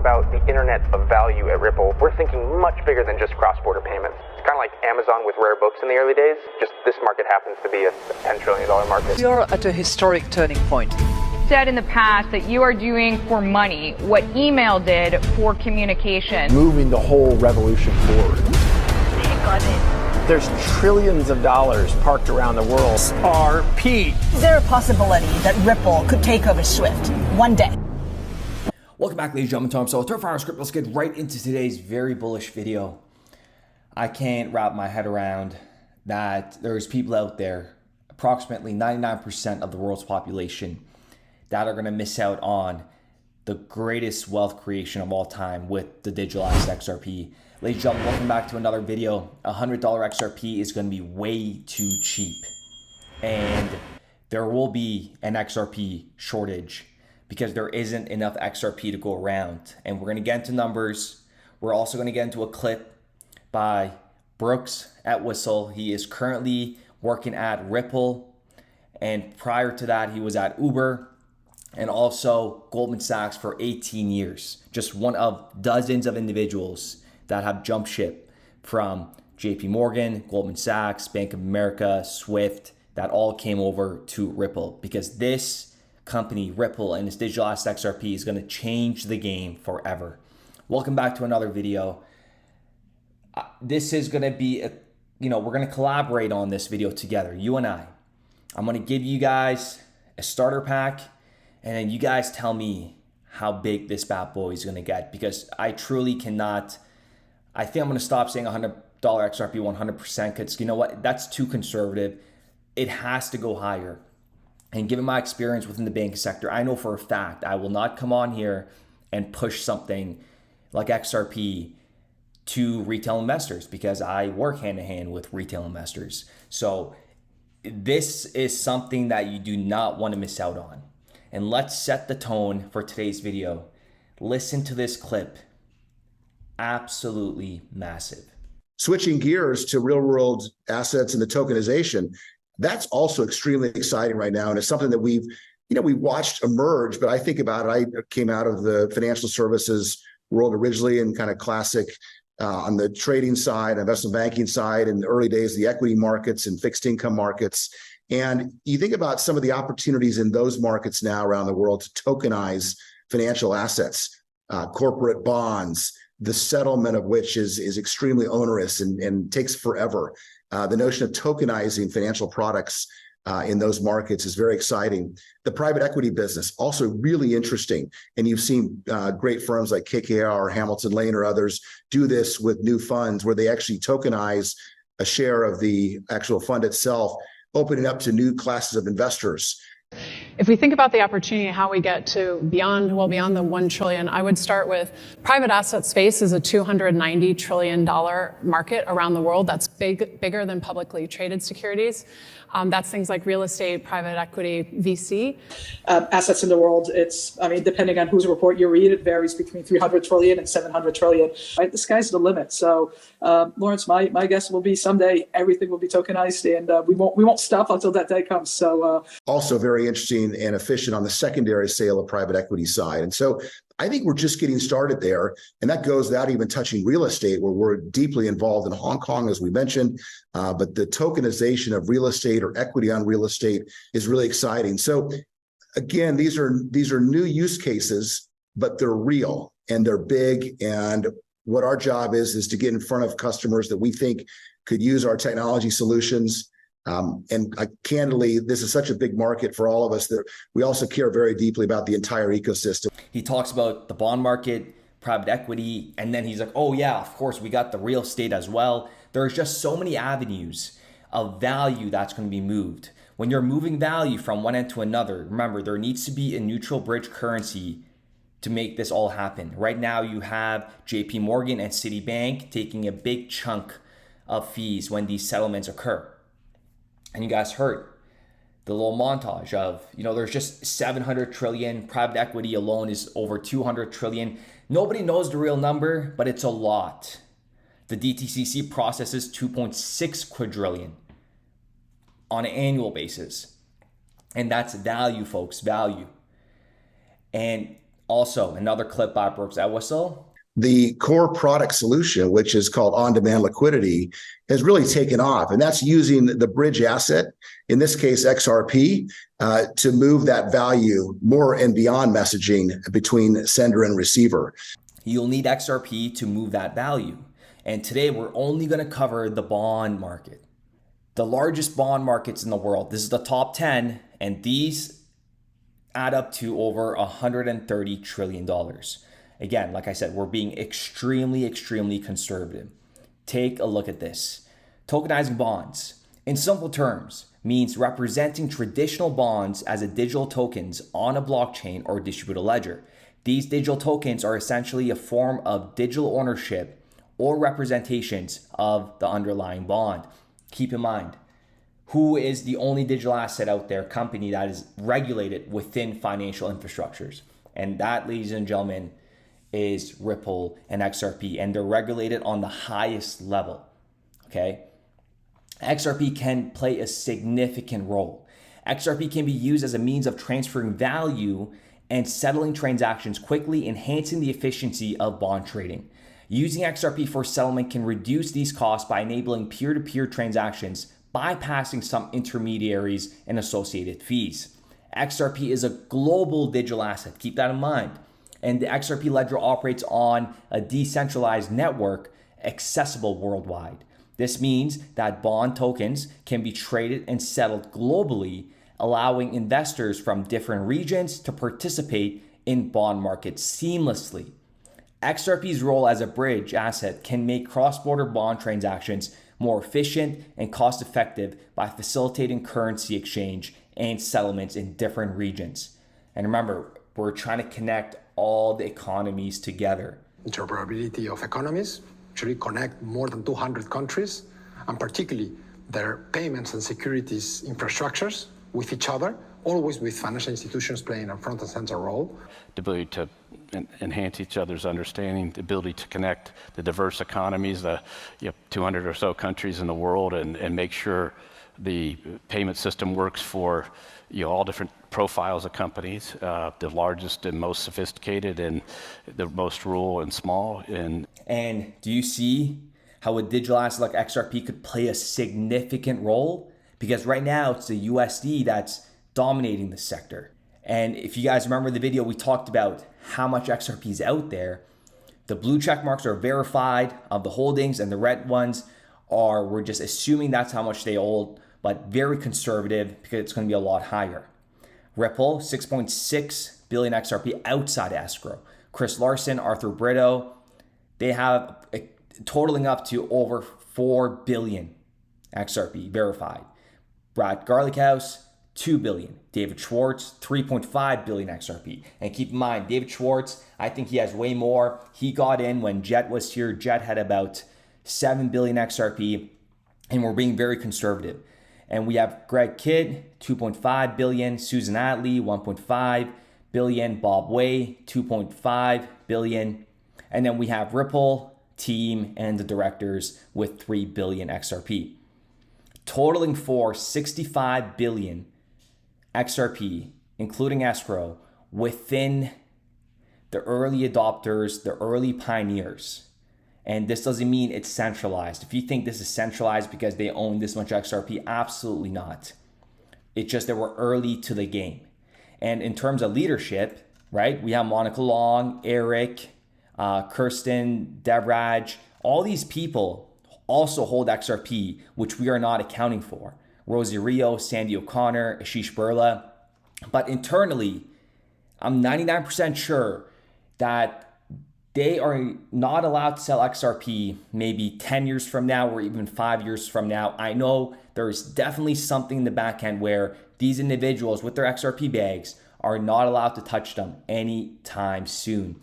about the internet of value at Ripple, we're thinking much bigger than just cross-border payments. It's kind of like Amazon with rare books in the early days, just this market happens to be a $10 trillion market. We are at a historic turning point. Said in the past that you are doing for money what email did for communication. Moving the whole revolution forward. There's trillions of dollars parked around the world. XRP. Is there a possibility that Ripple could take over Swift one day? Welcome back, ladies and gentlemen. Tom. So, Turf Fire Script, let's get right into today's very bullish video. I can't wrap my head around that there's people out there, approximately 99% of the world's population, that are going to miss out on the greatest wealth creation of all time with the digital asset XRP. Ladies and gentlemen, welcome back to another video. $100 XRP is going to be way too cheap, and there will be an XRP shortage because there isn't enough XRP to go around. And we're going to get into numbers. We're also going to get into a clip by Brooks at Whistle. He is currently working at Ripple, and prior to that, he was at Uber and also Goldman Sachs for 18 years. Just one of dozens of individuals that have jumped ship from JP Morgan, Goldman Sachs, Bank of America, Swift, that all came over to Ripple because this company, Ripple, and this digital asset XRP is going to change the game forever. Welcome back to another video. This is going to be, we're going to collaborate on this video together, you and I. I'm going to give you guys a starter pack, and then you guys tell me how big this bad boy is going to get, because I truly cannot. I think I'm going to stop saying $100 XRP 100% because you know what? That's too conservative. It has to go higher. And given my experience within the banking sector, I know for a fact I will not come on here and push something like XRP to retail investors because I work hand in hand with retail investors. So this is something that you do not want to miss out on. And let's set the tone for today's video. Listen to this clip. Absolutely massive. Switching gears to real world assets and the tokenization, that's also extremely exciting right now. And it's something that we watched emerge, but I think about it. I came out of the financial services world originally and kind of classic on the trading side, investment banking side, in the early days, the equity markets and fixed income markets. And you think about some of the opportunities in those markets now around the world to tokenize financial assets, corporate bonds, the settlement of which is extremely onerous and takes forever. The notion of tokenizing financial products in those markets is very exciting. The private equity business, also really interesting. And you've seen great firms like KKR or Hamilton Lane or others do this with new funds where they actually tokenize a share of the actual fund itself, opening up to new classes of investors. If we think about the opportunity, how we get to beyond the 1 trillion, I would start with private asset space is a $290 trillion market around the world. That's bigger than publicly traded securities. That's things like real estate, private equity, VC. Assets in the world, depending on whose report you read, it varies between 300 trillion and 700 trillion. Right? The sky's the limit. So, Lawrence, my guess will be someday everything will be tokenized, and we won't stop until that day comes. So, also very interesting and efficient on the secondary sale of private equity side. And so I think we're just getting started there. And that goes without even touching real estate, where we're deeply involved in Hong Kong, as we mentioned. But the tokenization of real estate or equity on real estate is really exciting. So again, these are new use cases, but they're real and they're big. And what our job is to get in front of customers that we think could use our technology solutions. Candidly, this is such a big market for all of us that we also care very deeply about the entire ecosystem. He talks about the bond market, private equity, and then he's like, oh yeah, of course, we got the real estate as well. There's just so many avenues of value that's going to be moved. When you're moving value from one end to another, remember, there needs to be a neutral bridge currency to make this all happen. Right now, you have JP Morgan and Citibank taking a big chunk of fees when these settlements occur. And you guys heard the little montage of, there's just 700 trillion. Private equity alone is over 200 trillion. Nobody knows the real number, but it's a lot. The DTCC processes 2.6 quadrillion on an annual basis. And that's value, folks, value. And Also, another clip by Brooks Atwhistle. The core product solution, which is called on-demand liquidity, has really taken off. And that's using the bridge asset, in this case, XRP, to move that value more and beyond messaging between sender and receiver. You'll need XRP to move that value. And today we're only going to cover the bond market. The largest bond markets in the world. This is the top 10, and these add up to over $130 trillion. Again, like I said, we're being extremely, extremely conservative. Take a look at this. Tokenizing bonds, in simple terms, means representing traditional bonds as a digital tokens on a blockchain or distributed ledger. These digital tokens are essentially a form of digital ownership or representations of the underlying bond. Keep in mind, who is the only digital asset out there, company that is regulated within financial infrastructures? And that, ladies and gentlemen, is Ripple and XRP, and they're regulated on the highest level, okay? XRP can play a significant role. XRP can be used as a means of transferring value and settling transactions quickly, enhancing the efficiency of bond trading. Using XRP for settlement can reduce these costs by enabling peer-to-peer transactions, bypassing some intermediaries and associated fees. XRP is a global digital asset, keep that in mind. And the XRP ledger operates on a decentralized network accessible worldwide. This means that bond tokens can be traded and settled globally, allowing investors from different regions to participate in bond markets seamlessly. XRP's role as a bridge asset can make cross-border bond transactions more efficient and cost-effective by facilitating currency exchange and settlements in different regions. And remember, we're trying to connect all the economies together. Interoperability of economies actually connect more than 200 countries, and particularly their payments and securities infrastructures with each other, always with financial institutions playing a front and center role. The ability to enhance each other's understanding, the ability to connect the diverse economies, the 200 or so countries in the world, and make sure the payment system works for all different profiles of companies, the largest and most sophisticated, and the most rural and small. And do you see how a digital asset like XRP could play a significant role? Because right now it's the USD that's dominating the sector. And if you guys remember the video, we talked about how much XRP is out there. The blue check marks are verified of the holdings, and the red ones we're just assuming that's how much they hold, but very conservative because it's going to be a lot higher. Ripple, 6.6 billion XRP outside escrow. Chris Larson, Arthur Brito, they have totaling up to over 4 billion XRP verified. Brad Garlickhouse, 2 billion. David Schwartz, 3.5 billion XRP. And keep in mind, David Schwartz, I think he has way more. He got in when Jet was here. Jet had about 7 billion XRP, and we're being very conservative. And we have Greg Kidd, 2.5 billion, Susan Atley, 1.5 billion, Bob Way, 2.5 billion. And then we have Ripple, team, and the directors with 3 billion XRP. Totaling for 65 billion XRP, including escrow, within the early adopters, the early pioneers. And this doesn't mean it's centralized. If you think this is centralized because they own this much XRP, absolutely not. It's just that we're early to the game. And in terms of leadership, right, we have Monica Long, Eric, Kirsten, Devraj, all these people also hold XRP, which we are not accounting for. Rosie Rio, Sandy O'Connor, Ashish Burla. But internally, I'm 99% sure that they are not allowed to sell XRP maybe 10 years from now or even 5 years from now. I know there's definitely something in the back end where these individuals with their XRP bags are not allowed to touch them anytime soon.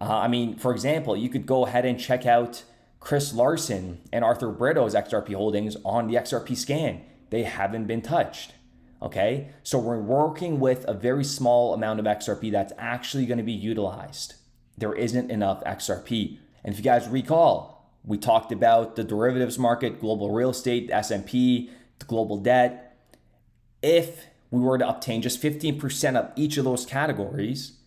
For example, you could go ahead and check out Chris Larson and Arthur Brito's XRP holdings on the XRP scan. They haven't been touched. Okay, so we're working with a very small amount of XRP that's actually going to be utilized. There isn't enough XRP. And if you guys recall, we talked about the derivatives market, global real estate, the S&P, the global debt. If we were to obtain just 15% of each of those categories,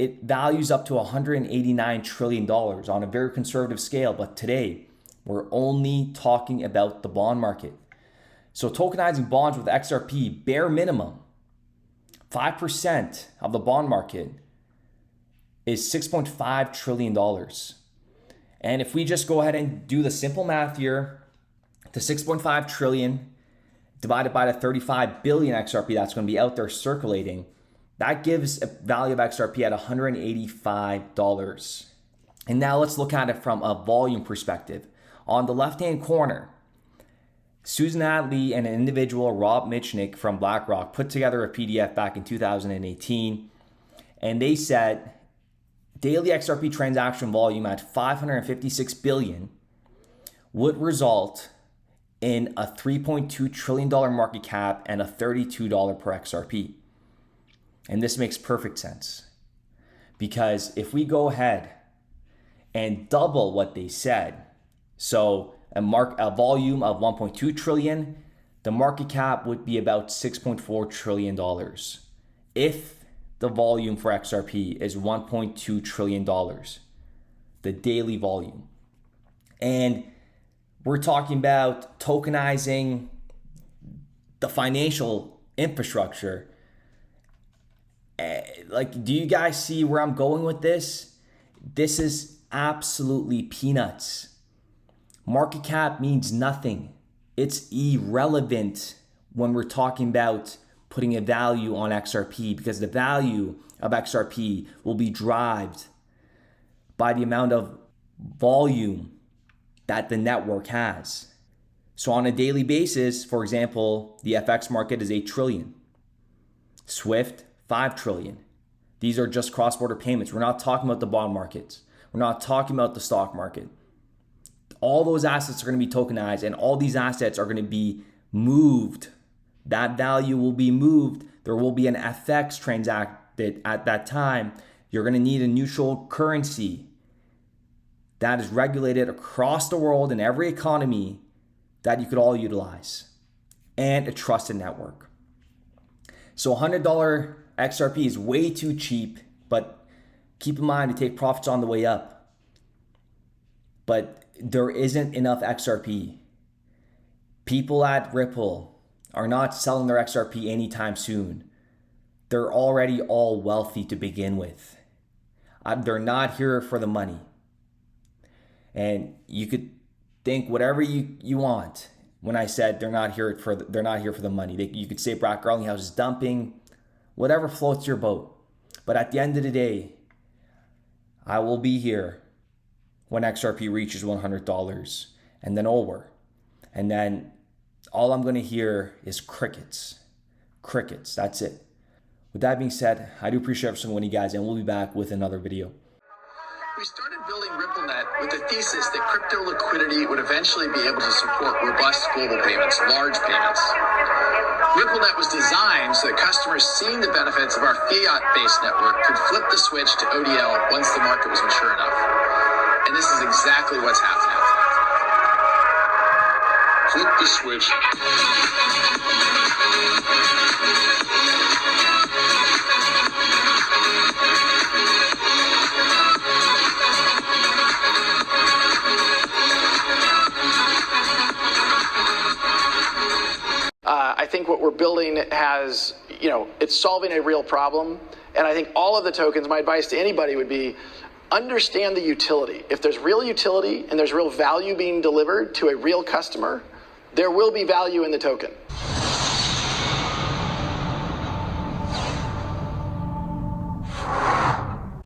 it values up to $189 trillion on a very conservative scale. But today, we're only talking about the bond market. So tokenizing bonds with XRP, bare minimum, 5% of the bond market is $6.5 trillion. And if we just go ahead and do the simple math here, the 6.5 trillion divided by the 35 billion XRP that's going to be out there circulating, that gives a value of XRP at $185. And now let's look at it from a volume perspective. On the left-hand corner, Susan Hadley and an individual, Rob Mitchnick from BlackRock, put together a PDF back in 2018, and they said daily XRP transaction volume at 556 billion would result in a $3.2 trillion market cap and a $32 per XRP. And this makes perfect sense, because if we go ahead and double what they said, so a volume of 1.2 trillion, the market cap would be about $6.4 trillion. If the volume for XRP is $1.2 trillion, the daily volume. And we're talking about tokenizing the financial infrastructure. Like, do you guys see where I'm going with this? This is absolutely peanuts. Market cap means nothing. It's irrelevant when we're talking about putting a value on XRP, because the value of XRP will be derived by the amount of volume that the network has. So on a daily basis, for example, the FX market is 8 trillion. SWIFT, 5 trillion. These are just cross-border payments. We're not talking about the bond markets. We're not talking about the stock market. All those assets are going to be tokenized, and all these assets are going to be moved. That value will be moved. There will be an FX transacted at that time. You're going to need a neutral currency that is regulated across the world in every economy that you could all utilize, and a trusted network. So $100 XRP is way too cheap, but keep in mind to take profits on the way up. But there isn't enough XRP. People at Ripple are not selling their XRP anytime soon. They're already all wealthy to begin with. They're not here for the money. And you could think whatever you want when I said they're not here for the money. You could say Brad Garlinghouse is dumping, whatever floats your boat. But at the end of the day, I will be here when XRP reaches $100 and then over. And then all I'm going to hear is crickets. Crickets, that's it. With that being said, I do appreciate every single one of you guys, and we'll be back with another video. We started building RippleNet with the thesis that crypto liquidity would eventually be able to support robust global payments, large payments. RippleNet was designed so that customers seeing the benefits of our fiat-based network could flip the switch to ODL once the market was mature enough. And this is exactly what's happening. Flip the switch. I think what we're building has, it's solving a real problem. And I think all of the tokens, my advice to anybody would be, understand the utility. If there's real utility and there's real value being delivered to a real customer, there will be value in the token.